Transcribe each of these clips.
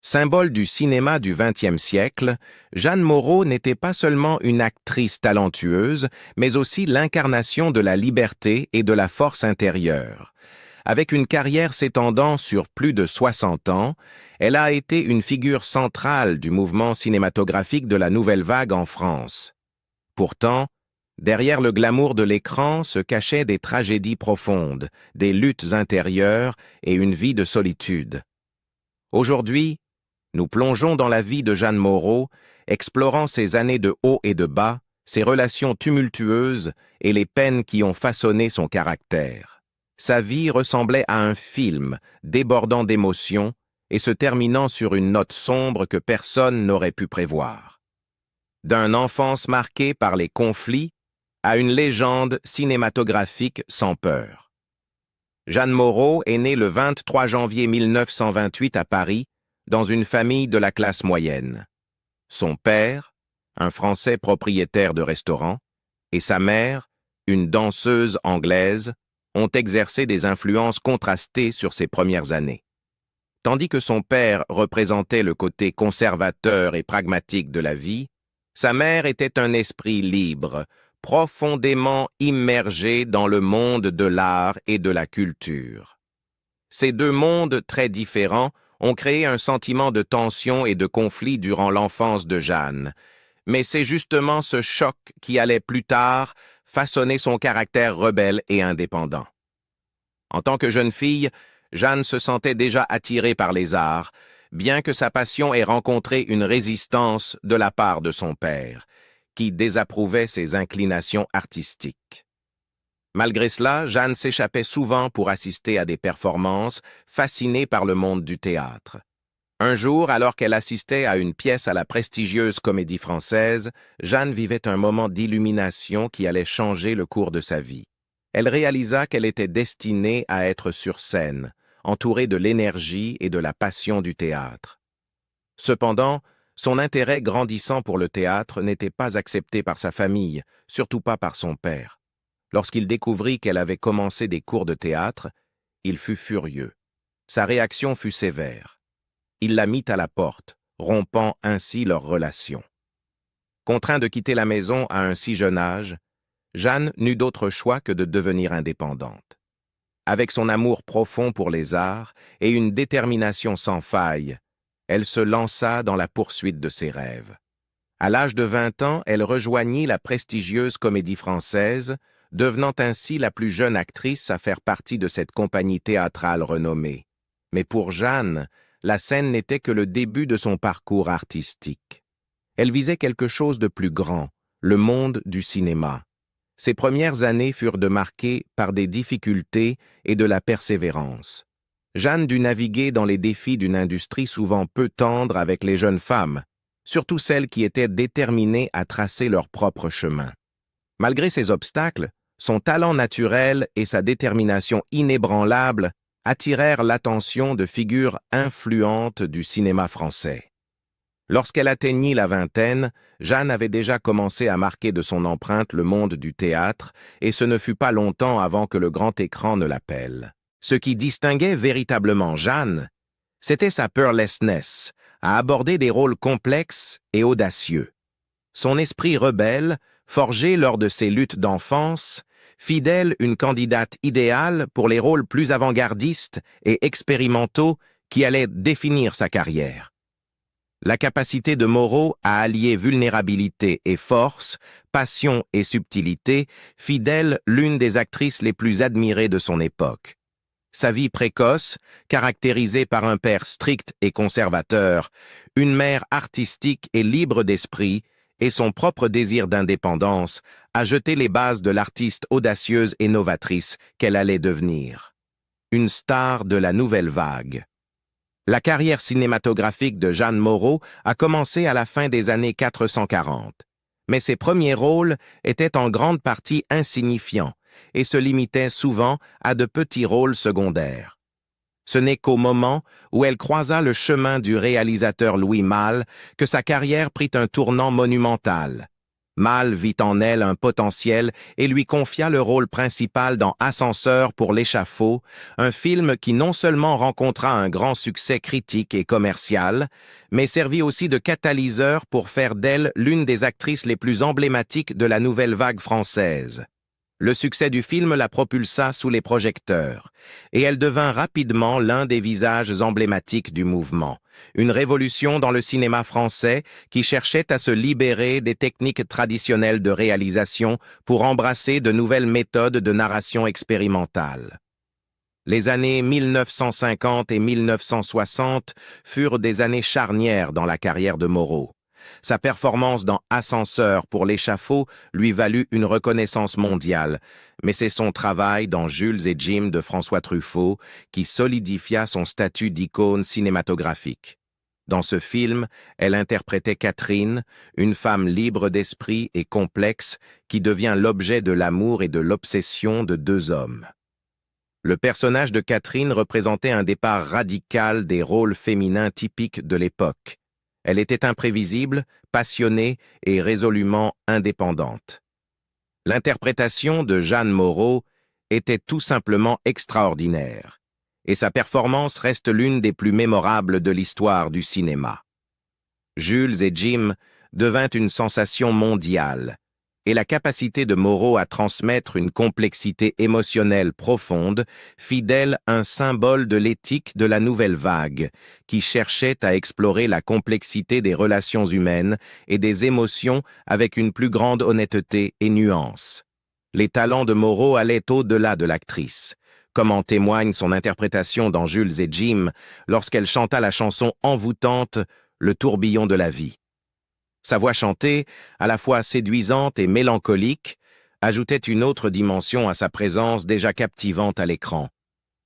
Symbole du cinéma du XXe siècle, Jeanne Moreau n'était pas seulement une actrice talentueuse, mais aussi l'incarnation de la liberté et de la force intérieure. Avec une carrière s'étendant sur plus de 60 ans, elle a été une figure centrale du mouvement cinématographique de la Nouvelle Vague en France. Pourtant, derrière le glamour de l'écran se cachaient des tragédies profondes, des luttes intérieures et une vie de solitude. Aujourd'hui, nous plongeons dans la vie de Jeanne Moreau, explorant ses années de haut et de bas, ses relations tumultueuses et les peines qui ont façonné son caractère. Sa vie ressemblait à un film, débordant d'émotions et se terminant sur une note sombre que personne n'aurait pu prévoir. D'une enfance marquée par les conflits à une légende cinématographique sans peur. Jeanne Moreau est née le 23 janvier 1928 à Paris, dans une famille de la classe moyenne. Son père, un Français propriétaire de restaurant, et sa mère, une danseuse anglaise, ont exercé des influences contrastées sur ses premières années. Tandis que son père représentait le côté conservateur et pragmatique de la vie, sa mère était un esprit libre, profondément immergé dans le monde de l'art et de la culture. Ces deux mondes très différents ont créé un sentiment de tension et de conflit durant l'enfance de Jeanne. Mais c'est justement ce choc qui allait plus tard façonner son caractère rebelle et indépendant. En tant que jeune fille, Jeanne se sentait déjà attirée par les arts, bien que sa passion ait rencontré une résistance de la part de son père, qui désapprouvait ses inclinations artistiques. Malgré cela, Jeanne s'échappait souvent pour assister à des performances, fascinée par le monde du théâtre. Un jour, alors qu'elle assistait à une pièce à la prestigieuse Comédie Française, Jeanne vivait un moment d'illumination qui allait changer le cours de sa vie. Elle réalisa qu'elle était destinée à être sur scène, entourée de l'énergie et de la passion du théâtre. Cependant, son intérêt grandissant pour le théâtre n'était pas accepté par sa famille, surtout pas par son père. Lorsqu'il découvrit qu'elle avait commencé des cours de théâtre, il fut furieux. Sa réaction fut sévère. Il la mit à la porte, rompant ainsi leur relation. Contraint de quitter la maison à un si jeune âge, Jeanne n'eut d'autre choix que de devenir indépendante. Avec son amour profond pour les arts et une détermination sans faille, elle se lança dans la poursuite de ses rêves. À l'âge de 20 ans, elle rejoignit la prestigieuse Comédie Française, devenant ainsi la plus jeune actrice à faire partie de cette compagnie théâtrale renommée. Mais pour Jeanne, la scène n'était que le début de son parcours artistique. Elle visait quelque chose de plus grand, le monde du cinéma. Ses premières années furent marquées par des difficultés et de la persévérance. Jeanne dut naviguer dans les défis d'une industrie souvent peu tendre avec les jeunes femmes, surtout celles qui étaient déterminées à tracer leur propre chemin. Malgré ces obstacles, son talent naturel et sa détermination inébranlable attirèrent l'attention de figures influentes du cinéma français. Lorsqu'elle atteignit la vingtaine, Jeanne avait déjà commencé à marquer de son empreinte le monde du théâtre, et ce ne fut pas longtemps avant que le grand écran ne l'appelle. Ce qui distinguait véritablement Jeanne, c'était sa peerlessness, à aborder des rôles complexes et audacieux. Son esprit rebelle, forgé lors de ses luttes d'enfance, fit d'elle une candidate idéale pour les rôles plus avant-gardistes et expérimentaux qui allaient définir sa carrière. La capacité de Moreau à allier vulnérabilité et force, passion et subtilité fit d'elle l'une des actrices les plus admirées de son époque. Sa vie précoce, caractérisée par un père strict et conservateur, une mère artistique et libre d'esprit, et son propre désir d'indépendance a jeté les bases de l'artiste audacieuse et novatrice qu'elle allait devenir. Une star de la Nouvelle Vague. La carrière cinématographique de Jeanne Moreau a commencé à la fin des années 440, mais ses premiers rôles étaient en grande partie insignifiants et se limitaient souvent à de petits rôles secondaires. Ce n'est qu'au moment où elle croisa le chemin du réalisateur Louis Malle que sa carrière prit un tournant monumental. Mal vit en elle un potentiel et lui confia le rôle principal dans Ascenseur pour l'échafaud, un film qui non seulement rencontra un grand succès critique et commercial, mais servit aussi de catalyseur pour faire d'elle l'une des actrices les plus emblématiques de la nouvelle vague française. Le succès du film la propulsa sous les projecteurs, et elle devint rapidement l'un des visages emblématiques du mouvement, une révolution dans le cinéma français qui cherchait à se libérer des techniques traditionnelles de réalisation pour embrasser de nouvelles méthodes de narration expérimentale. Les années 1950 et 1960 furent des années charnières dans la carrière de Moreau. Sa performance dans Ascenseur pour l'échafaud lui valut une reconnaissance mondiale, mais c'est son travail dans Jules et Jim de François Truffaut qui solidifia son statut d'icône cinématographique. Dans ce film, elle interprétait Catherine, une femme libre d'esprit et complexe qui devient l'objet de l'amour et de l'obsession de deux hommes. Le personnage de Catherine représentait un départ radical des rôles féminins typiques de l'époque. Elle était imprévisible, passionnée et résolument indépendante. L'interprétation de Jeanne Moreau était tout simplement extraordinaire, et sa performance reste l'une des plus mémorables de l'histoire du cinéma. Jules et Jim devint une sensation mondiale, et la capacité de Moreau à transmettre une complexité émotionnelle profonde fit d'elle un symbole de l'éthique de la nouvelle vague, qui cherchait à explorer la complexité des relations humaines et des émotions avec une plus grande honnêteté et nuance. Les talents de Moreau allaient au-delà de l'actrice, comme en témoigne son interprétation dans Jules et Jim lorsqu'elle chanta la chanson envoûtante « Le tourbillon de la vie ». Sa voix chantée, à la fois séduisante et mélancolique, ajoutait une autre dimension à sa présence déjà captivante à l'écran.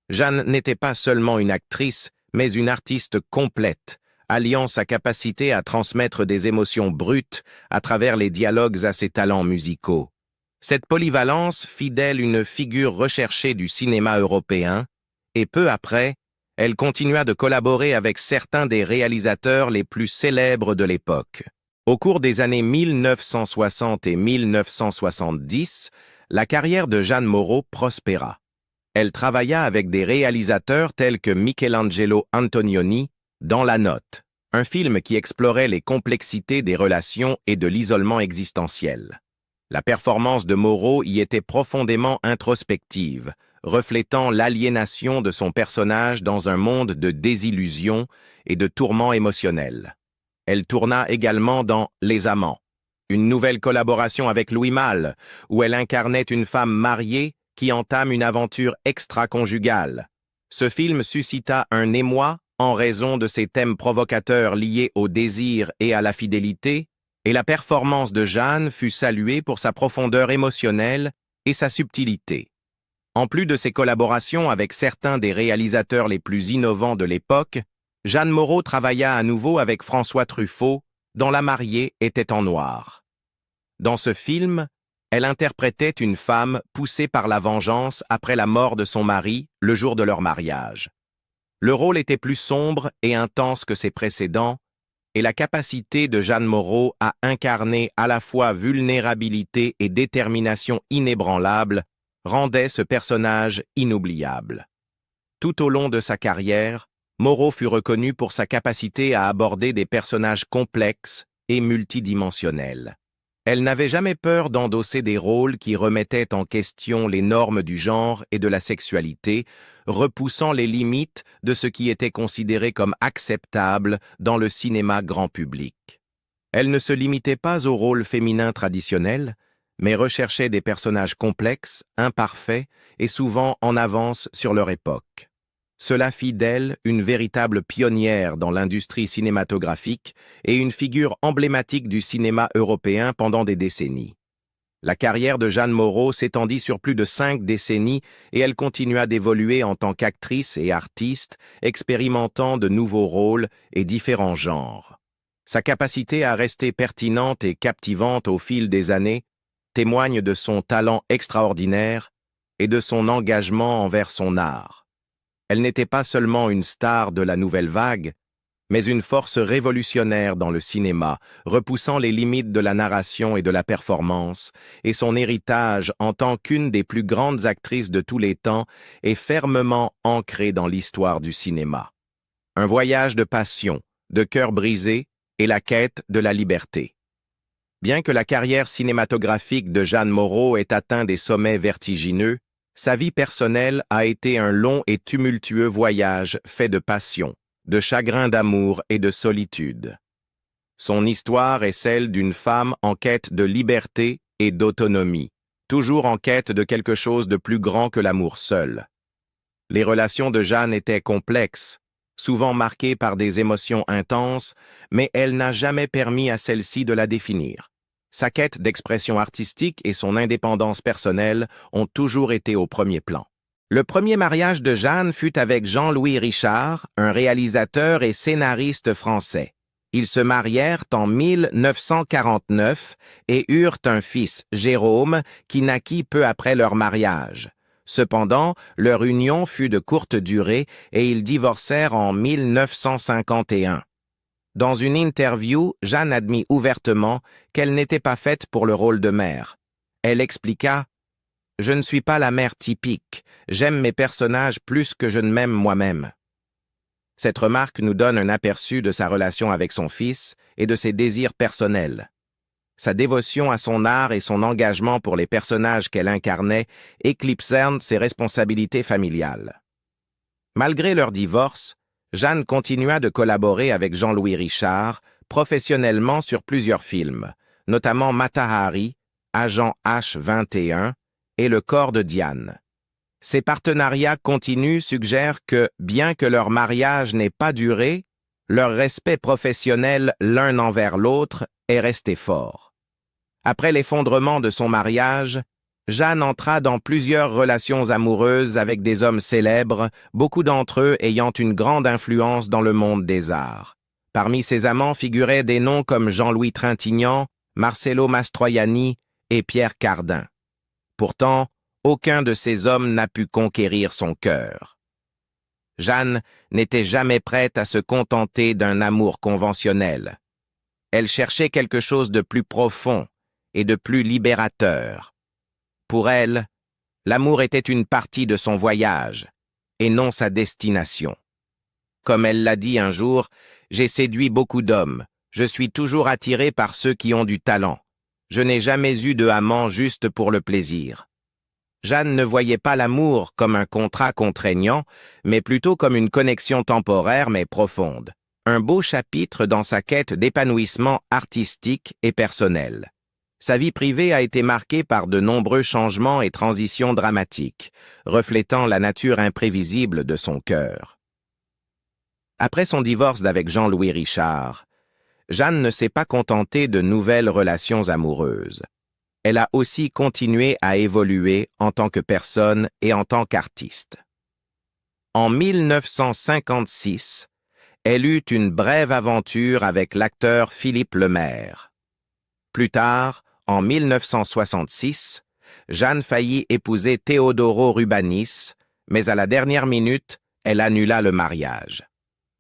Jeanne n'était pas seulement une actrice, mais une artiste complète, alliant sa capacité à transmettre des émotions brutes à travers les dialogues à ses talents musicaux. Cette polyvalence fit d'elle une figure recherchée du cinéma européen, et peu après, elle continua de collaborer avec certains des réalisateurs les plus célèbres de l'époque. Au cours des années 1960 et 1970, la carrière de Jeanne Moreau prospéra. Elle travailla avec des réalisateurs tels que Michelangelo Antonioni dans La Note, un film qui explorait les complexités des relations et de l'isolement existentiel. La performance de Moreau y était profondément introspective, reflétant l'aliénation de son personnage dans un monde de désillusions et de tourments émotionnels. Elle tourna également dans Les Amants, une nouvelle collaboration avec Louis Malle, où elle incarnait une femme mariée qui entame une aventure extra-conjugale. Ce film suscita un émoi en raison de ses thèmes provocateurs liés au désir et à la fidélité, et la performance de Jeanne fut saluée pour sa profondeur émotionnelle et sa subtilité. En plus de ses collaborations avec certains des réalisateurs les plus innovants de l'époque, Jeanne Moreau travailla à nouveau avec François Truffaut, dont La mariée était en noir. Dans ce film, elle interprétait une femme poussée par la vengeance après la mort de son mari le jour de leur mariage. Le rôle était plus sombre et intense que ses précédents, et la capacité de Jeanne Moreau à incarner à la fois vulnérabilité et détermination inébranlable rendait ce personnage inoubliable. Tout au long de sa carrière, Moreau fut reconnue pour sa capacité à aborder des personnages complexes et multidimensionnels. Elle n'avait jamais peur d'endosser des rôles qui remettaient en question les normes du genre et de la sexualité, repoussant les limites de ce qui était considéré comme acceptable dans le cinéma grand public. Elle ne se limitait pas aux rôles féminins traditionnels, mais recherchait des personnages complexes, imparfaits et souvent en avance sur leur époque. Cela fit d'elle une véritable pionnière dans l'industrie cinématographique et une figure emblématique du cinéma européen pendant des décennies. La carrière de Jeanne Moreau s'étendit sur plus de 5 décennies et elle continua d'évoluer en tant qu'actrice et artiste, expérimentant de nouveaux rôles et différents genres. Sa capacité à rester pertinente et captivante au fil des années témoigne de son talent extraordinaire et de son engagement envers son art. Elle n'était pas seulement une star de la nouvelle vague, mais une force révolutionnaire dans le cinéma, repoussant les limites de la narration et de la performance, et son héritage en tant qu'une des plus grandes actrices de tous les temps est fermement ancré dans l'histoire du cinéma. Un voyage de passion, de cœur brisé et la quête de la liberté. Bien que la carrière cinématographique de Jeanne Moreau ait atteint des sommets vertigineux, sa vie personnelle a été un long et tumultueux voyage fait de passion, de chagrin d'amour et de solitude. Son histoire est celle d'une femme en quête de liberté et d'autonomie, toujours en quête de quelque chose de plus grand que l'amour seul. Les relations de Jeanne étaient complexes, souvent marquées par des émotions intenses, mais elle n'a jamais permis à celle-ci de la définir. Sa quête d'expression artistique et son indépendance personnelle ont toujours été au premier plan. Le premier mariage de Jeanne fut avec Jean-Louis Richard, un réalisateur et scénariste français. Ils se marièrent en 1949 et eurent un fils, Jérôme, qui naquit peu après leur mariage. Cependant, leur union fut de courte durée et ils divorcèrent en 1951. Dans une interview, Jeanne admit ouvertement qu'elle n'était pas faite pour le rôle de mère. Elle expliqua « Je ne suis pas la mère typique, j'aime mes personnages plus que je ne m'aime moi-même. » Cette remarque nous donne un aperçu de sa relation avec son fils et de ses désirs personnels. Sa dévotion à son art et son engagement pour les personnages qu'elle incarnait éclipsèrent ses responsabilités familiales. Malgré leur divorce, Jeanne continua de collaborer avec Jean-Louis Richard professionnellement sur plusieurs films, notamment Mata Hari, Agent H21 et Le corps de Diane. Ces partenariats continus suggèrent que, bien que leur mariage n'ait pas duré, leur respect professionnel l'un envers l'autre est resté fort. Après l'effondrement de son mariage, Jeanne entra dans plusieurs relations amoureuses avec des hommes célèbres, beaucoup d'entre eux ayant une grande influence dans le monde des arts. Parmi ses amants figuraient des noms comme Jean-Louis Trintignant, Marcello Mastroianni et Pierre Cardin. Pourtant, aucun de ces hommes n'a pu conquérir son cœur. Jeanne n'était jamais prête à se contenter d'un amour conventionnel. Elle cherchait quelque chose de plus profond et de plus libérateur. Pour elle, l'amour était une partie de son voyage, et non sa destination. Comme elle l'a dit un jour, « J'ai séduit beaucoup d'hommes. Je suis toujours attirée par ceux qui ont du talent. Je n'ai jamais eu de amant juste pour le plaisir. » Jeanne ne voyait pas l'amour comme un contrat contraignant, mais plutôt comme une connexion temporaire mais profonde. Un beau chapitre dans sa quête d'épanouissement artistique et personnel. Sa vie privée a été marquée par de nombreux changements et transitions dramatiques, reflétant la nature imprévisible de son cœur. Après son divorce d'avec Jean-Louis Richard, Jeanne ne s'est pas contentée de nouvelles relations amoureuses. Elle a aussi continué à évoluer en tant que personne et en tant qu'artiste. En 1956, elle eut une brève aventure avec l'acteur Philippe Lemaire. Plus tard, en 1966, Jeanne faillit épouser Teodoro Rubanis, mais à la dernière minute, elle annula le mariage.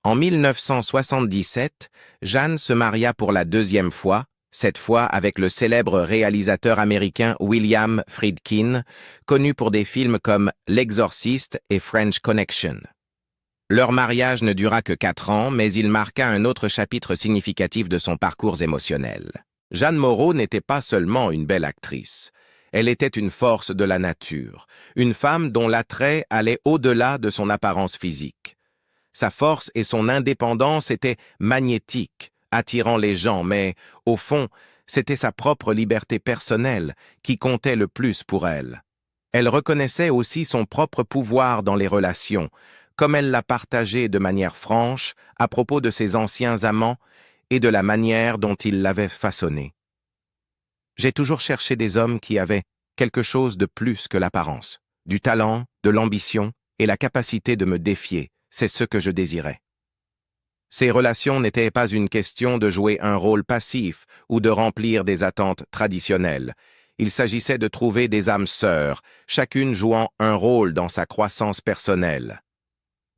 En 1977, Jeanne se maria pour la deuxième fois, cette fois avec le célèbre réalisateur américain William Friedkin, connu pour des films comme L'Exorciste et French Connection. Leur mariage ne dura que 4 ans, mais il marqua un autre chapitre significatif de son parcours émotionnel. Jeanne Moreau n'était pas seulement une belle actrice. Elle était une force de la nature, une femme dont l'attrait allait au-delà de son apparence physique. Sa force et son indépendance étaient magnétiques, attirant les gens, mais, au fond, c'était sa propre liberté personnelle qui comptait le plus pour elle. Elle reconnaissait aussi son propre pouvoir dans les relations, comme elle l'a partagé de manière franche à propos de ses anciens amants et de la manière dont ils l'avaient façonné. J'ai toujours cherché des hommes qui avaient quelque chose de plus que l'apparence, du talent, de l'ambition et la capacité de me défier, c'est ce que je désirais. Ces relations n'étaient pas une question de jouer un rôle passif ou de remplir des attentes traditionnelles. Il s'agissait de trouver des âmes sœurs, chacune jouant un rôle dans sa croissance personnelle.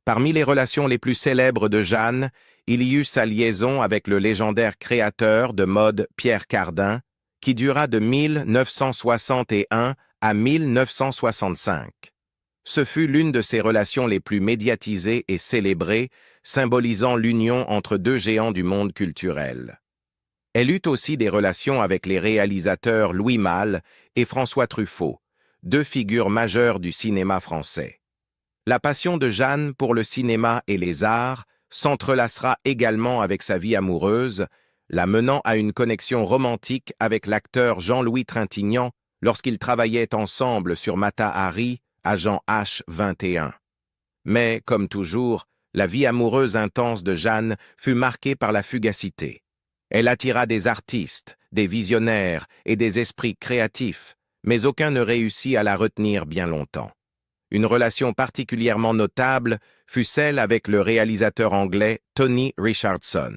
Parmi les relations les plus célèbres de Jeanne, il y eut sa liaison avec le légendaire créateur de mode Pierre Cardin, qui dura de 1961 à 1965. Ce fut l'une de ses relations les plus médiatisées et célébrées, symbolisant l'union entre deux géants du monde culturel. Elle eut aussi des relations avec les réalisateurs Louis Malle et François Truffaut, deux figures majeures du cinéma français. La passion de Jeanne pour le cinéma et les arts s'entrelacera également avec sa vie amoureuse, la menant à une connexion romantique avec l'acteur Jean-Louis Trintignant lorsqu'ils travaillaient ensemble sur Mata Hari, agent H21. Mais, comme toujours, la vie amoureuse intense de Jeanne fut marquée par la fugacité. Elle attira des artistes, des visionnaires et des esprits créatifs, mais aucun ne réussit à la retenir bien longtemps. Une relation particulièrement notable fut celle avec le réalisateur anglais Tony Richardson.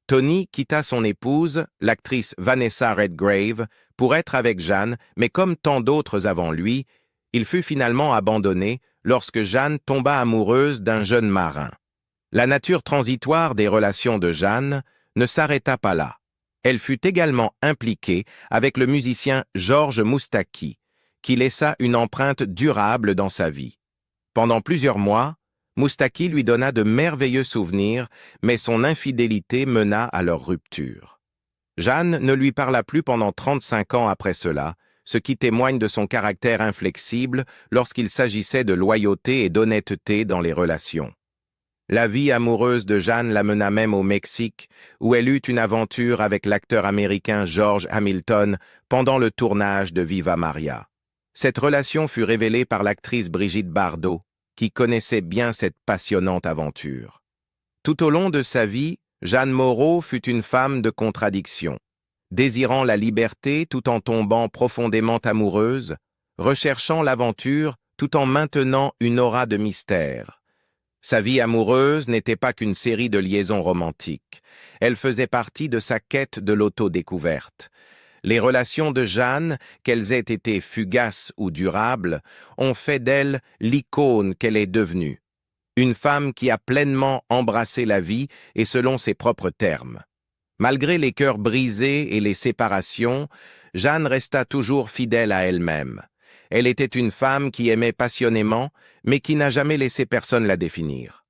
Tony quitta son épouse, l'actrice Vanessa Redgrave, pour être avec Jeanne, mais comme tant d'autres avant lui, il fut finalement abandonné lorsque Jeanne tomba amoureuse d'un jeune marin. La nature transitoire des relations de Jeanne ne s'arrêta pas là. Elle fut également impliquée avec le musicien Georges Moustaki, qui laissa une empreinte durable dans sa vie. Pendant plusieurs mois, Moustaki lui donna de merveilleux souvenirs, mais son infidélité mena à leur rupture. Jeanne ne lui parla plus pendant 35 ans après cela, ce qui témoigne de son caractère inflexible lorsqu'il s'agissait de loyauté et d'honnêteté dans les relations. La vie amoureuse de Jeanne la mena même au Mexique, où elle eut une aventure avec l'acteur américain George Hamilton pendant le tournage de Viva Maria. Cette relation fut révélée par l'actrice Brigitte Bardot, qui connaissait bien cette passionnante aventure. Tout au long de sa vie, Jeanne Moreau fut une femme de contradiction, désirant la liberté tout en tombant profondément amoureuse, recherchant l'aventure tout en maintenant une aura de mystère. Sa vie amoureuse n'était pas qu'une série de liaisons romantiques. Elle faisait partie de sa quête de l'autodécouverte. Les relations de Jeanne, qu'elles aient été fugaces ou durables, ont fait d'elle l'icône qu'elle est devenue. Une femme qui a pleinement embrassé la vie et selon ses propres termes. Malgré les cœurs brisés et les séparations, Jeanne resta toujours fidèle à elle-même. Elle était une femme qui aimait passionnément, mais qui n'a jamais laissé personne la définir.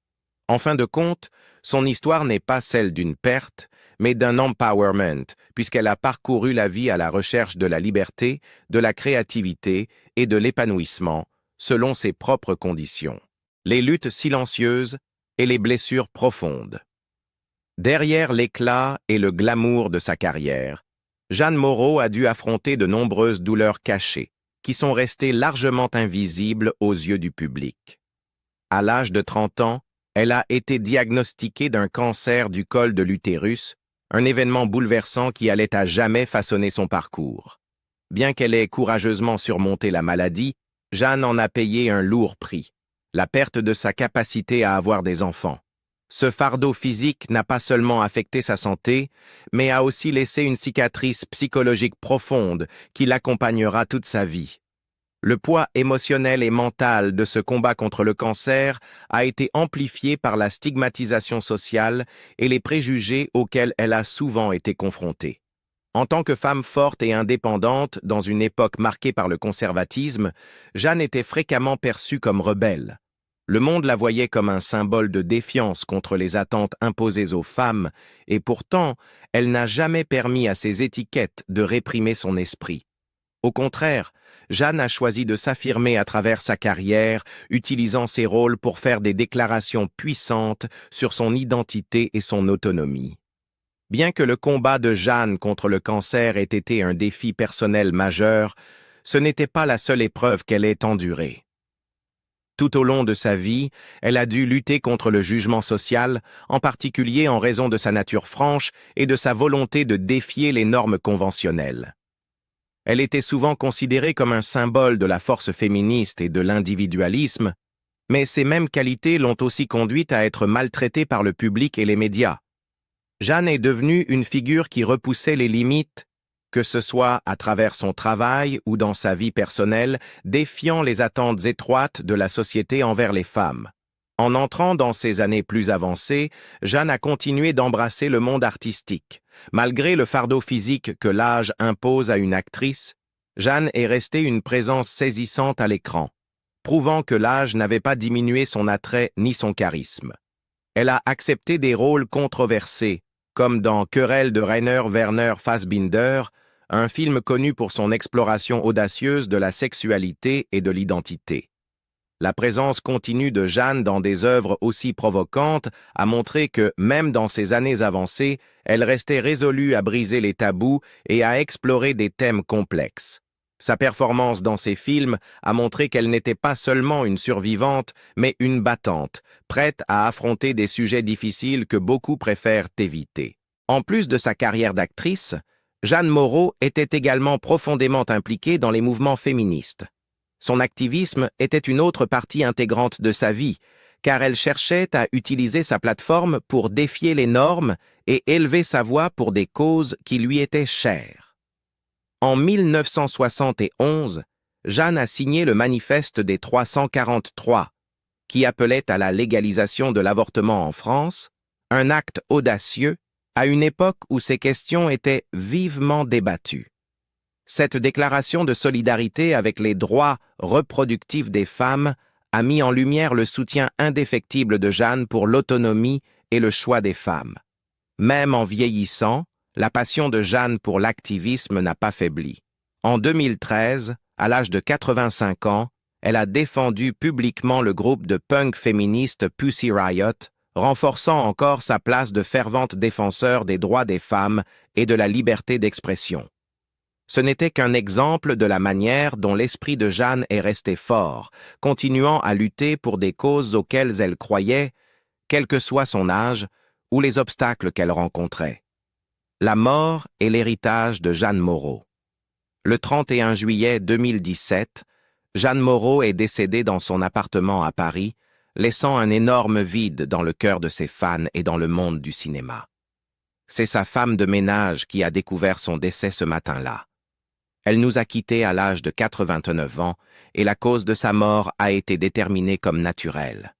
En fin de compte, son histoire n'est pas celle d'une perte, mais d'un empowerment, puisqu'elle a parcouru la vie à la recherche de la liberté, de la créativité et de l'épanouissement, selon ses propres conditions. Les luttes silencieuses et les blessures profondes. Derrière l'éclat et le glamour de sa carrière, Jeanne Moreau a dû affronter de nombreuses douleurs cachées, qui sont restées largement invisibles aux yeux du public. À l'âge de 30 ans, elle a été diagnostiquée d'un cancer du col de l'utérus, un événement bouleversant qui allait à jamais façonner son parcours. Bien qu'elle ait courageusement surmonté la maladie, Jeanne en a payé un lourd prix, la perte de sa capacité à avoir des enfants. Ce fardeau physique n'a pas seulement affecté sa santé, mais a aussi laissé une cicatrice psychologique profonde qui l'accompagnera toute sa vie. Le poids émotionnel et mental de ce combat contre le cancer a été amplifié par la stigmatisation sociale et les préjugés auxquels elle a souvent été confrontée. En tant que femme forte et indépendante dans une époque marquée par le conservatisme, Jeanne était fréquemment perçue comme rebelle. Le monde la voyait comme un symbole de défiance contre les attentes imposées aux femmes, et pourtant, elle n'a jamais permis à ces étiquettes de réprimer son esprit. Au contraire, Jeanne a choisi de s'affirmer à travers sa carrière, utilisant ses rôles pour faire des déclarations puissantes sur son identité et son autonomie. Bien que le combat de Jeanne contre le cancer ait été un défi personnel majeur, ce n'était pas la seule épreuve qu'elle ait endurée. Tout au long de sa vie, elle a dû lutter contre le jugement social, en particulier en raison de sa nature franche et de sa volonté de défier les normes conventionnelles. Elle était souvent considérée comme un symbole de la force féministe et de l'individualisme, mais ces mêmes qualités l'ont aussi conduite à être maltraitée par le public et les médias. Jeanne est devenue une figure qui repoussait les limites, que ce soit à travers son travail ou dans sa vie personnelle, défiant les attentes étroites de la société envers les femmes. En entrant dans ses années plus avancées, Jeanne a continué d'embrasser le monde artistique. Malgré le fardeau physique que l'âge impose à une actrice, Jeanne est restée une présence saisissante à l'écran, prouvant que l'âge n'avait pas diminué son attrait ni son charisme. Elle a accepté des rôles controversés, comme dans Querelle de Rainer Werner Fassbinder, un film connu pour son exploration audacieuse de la sexualité et de l'identité. La présence continue de Jeanne dans des œuvres aussi provocantes a montré que, même dans ses années avancées, elle restait résolue à briser les tabous et à explorer des thèmes complexes. Sa performance dans ces films a montré qu'elle n'était pas seulement une survivante, mais une battante, prête à affronter des sujets difficiles que beaucoup préfèrent éviter. En plus de sa carrière d'actrice, Jeanne Moreau était également profondément impliquée dans les mouvements féministes. Son activisme était une autre partie intégrante de sa vie, car elle cherchait à utiliser sa plateforme pour défier les normes et élever sa voix pour des causes qui lui étaient chères. En 1971, Jeanne a signé le Manifeste des 343, qui appelait à la légalisation de l'avortement en France, un acte audacieux à une époque où ces questions étaient vivement débattues. Cette déclaration de solidarité avec les droits reproductifs des femmes a mis en lumière le soutien indéfectible de Jeanne pour l'autonomie et le choix des femmes. Même en vieillissant, la passion de Jeanne pour l'activisme n'a pas faibli. En 2013, à l'âge de 85 ans, elle a défendu publiquement le groupe de punk féministe Pussy Riot, renforçant encore sa place de fervente défenseur des droits des femmes et de la liberté d'expression. Ce n'était qu'un exemple de la manière dont l'esprit de Jeanne est resté fort, continuant à lutter pour des causes auxquelles elle croyait, quel que soit son âge ou les obstacles qu'elle rencontrait. La mort et l'héritage de Jeanne Moreau. Le 31 juillet 2017, Jeanne Moreau est décédée dans son appartement à Paris, laissant un énorme vide dans le cœur de ses fans et dans le monde du cinéma. C'est sa femme de ménage qui a découvert son décès ce matin-là. Elle nous a quittés à l'âge de 89 ans et la cause de sa mort a été déterminée comme naturelle.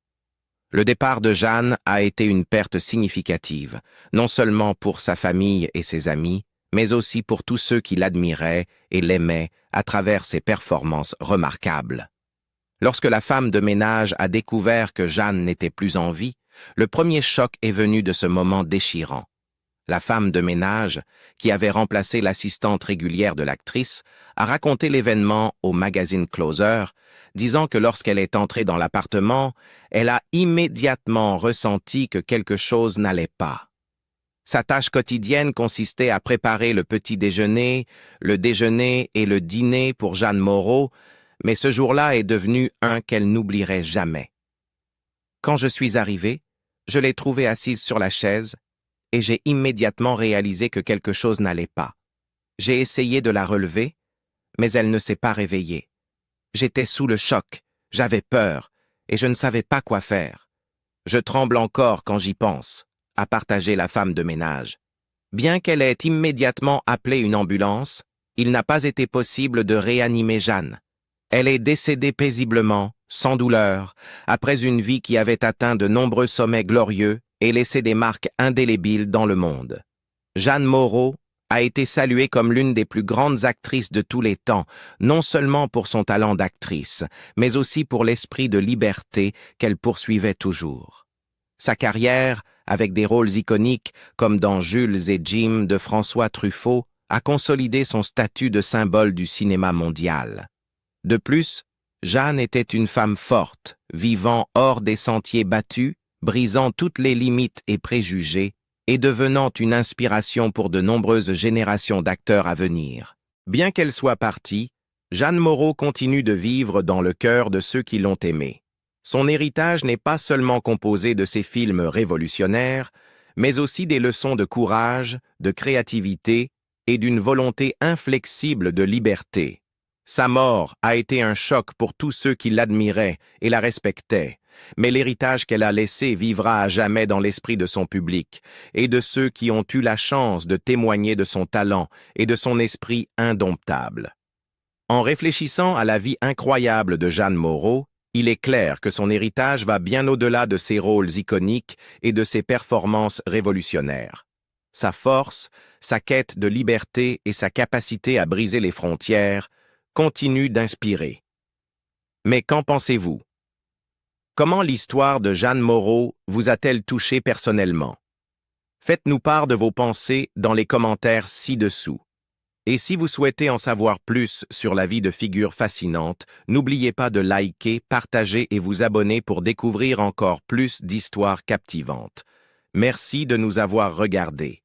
Le départ de Jeanne a été une perte significative, non seulement pour sa famille et ses amis, mais aussi pour tous ceux qui l'admiraient et l'aimaient à travers ses performances remarquables. Lorsque la femme de ménage a découvert que Jeanne n'était plus en vie, le premier choc est venu de ce moment déchirant. La femme de ménage, qui avait remplacé l'assistante régulière de l'actrice, a raconté l'événement au magazine Closer, disant que lorsqu'elle est entrée dans l'appartement, elle a immédiatement ressenti que quelque chose n'allait pas. Sa tâche quotidienne consistait à préparer le petit déjeuner, le déjeuner et le dîner pour Jeanne Moreau, mais ce jour-là est devenu un qu'elle n'oublierait jamais. Quand je suis arrivée, je l'ai trouvée assise sur la chaise, et j'ai immédiatement réalisé que quelque chose n'allait pas. J'ai essayé de la relever, mais elle ne s'est pas réveillée. J'étais sous le choc, j'avais peur, et je ne savais pas quoi faire. Je tremble encore quand j'y pense, a partagé la femme de ménage. Bien qu'elle ait immédiatement appelé une ambulance, il n'a pas été possible de réanimer Jeanne. Elle est décédée paisiblement, sans douleur, après une vie qui avait atteint de nombreux sommets glorieux et laissé des marques indélébiles dans le monde. Jeanne Moreau a été saluée comme l'une des plus grandes actrices de tous les temps, non seulement pour son talent d'actrice, mais aussi pour l'esprit de liberté qu'elle poursuivait toujours. Sa carrière, avec des rôles iconiques comme dans Jules et Jim de François Truffaut, a consolidé son statut de symbole du cinéma mondial. De plus, Jeanne était une femme forte, vivant hors des sentiers battus, brisant toutes les limites et préjugés, et devenant une inspiration pour de nombreuses générations d'acteurs à venir. Bien qu'elle soit partie, Jeanne Moreau continue de vivre dans le cœur de ceux qui l'ont aimée. Son héritage n'est pas seulement composé de ses films révolutionnaires, mais aussi des leçons de courage, de créativité et d'une volonté inflexible de liberté. Sa mort a été un choc pour tous ceux qui l'admiraient et la respectaient, mais l'héritage qu'elle a laissé vivra à jamais dans l'esprit de son public et de ceux qui ont eu la chance de témoigner de son talent et de son esprit indomptable. En réfléchissant à la vie incroyable de Jeanne Moreau, Il est clair que son héritage va bien au-delà de ses rôles iconiques et de ses performances révolutionnaires. Sa force, sa quête de liberté et sa capacité à briser les frontières continuent d'inspirer. Mais qu'en pensez-vous? Comment l'histoire de Jeanne Moreau vous a-t-elle touché personnellement? Faites-nous part de vos pensées dans les commentaires ci-dessous. Et si vous souhaitez en savoir plus sur la vie de figure fascinante, n'oubliez pas de liker, partager et vous abonner pour découvrir encore plus d'histoires captivantes. Merci de nous avoir regardés.